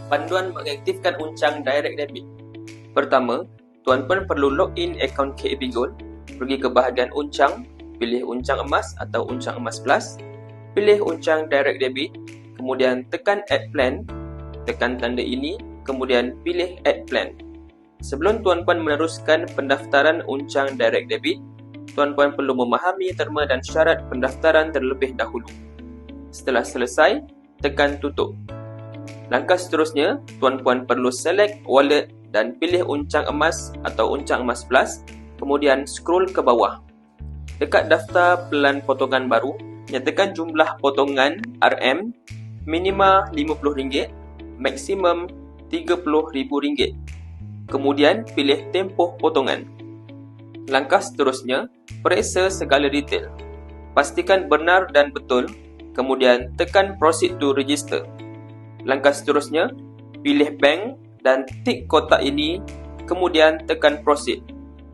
Panduan mengaktifkan uncang direct debit. Pertama, tuan-puan perlu login akaun KAB Gold, pergi ke bahagian uncang, pilih uncang emas atau uncang emas plus, pilih uncang direct debit, kemudian tekan add plan, tekan tanda ini, kemudian pilih add plan. Sebelum tuan-puan meneruskan pendaftaran uncang direct debit, tuan-puan perlu memahami terma dan syarat pendaftaran terlebih dahulu. Setelah selesai, tekan tutup. Langkah seterusnya, tuan-puan perlu select wallet dan pilih uncang emas atau uncang emas plus, kemudian scroll ke bawah. Dekat daftar pelan potongan baru, nyatakan jumlah potongan RM minima RM50, maksimum RM30,000. Kemudian pilih tempoh potongan. Langkah seterusnya, periksa segala detail. Pastikan benar dan betul, kemudian tekan proceed to register. Langkah seterusnya, pilih bank dan tik kotak ini, kemudian tekan proceed.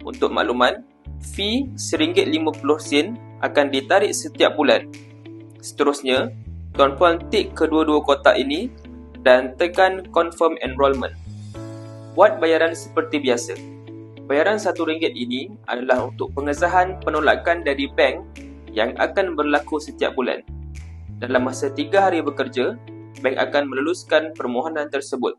Untuk makluman, fee RM1.50 akan ditarik setiap bulan. Seterusnya, tuan-puan tik kedua-dua kotak ini dan tekan confirm enrollment. Buat bayaran seperti biasa. Bayaran RM1 ini adalah untuk pengesahan penolakan dari bank yang akan berlaku setiap bulan. Dalam masa 3 hari bekerja, bank akan meluluskan permohonan tersebut.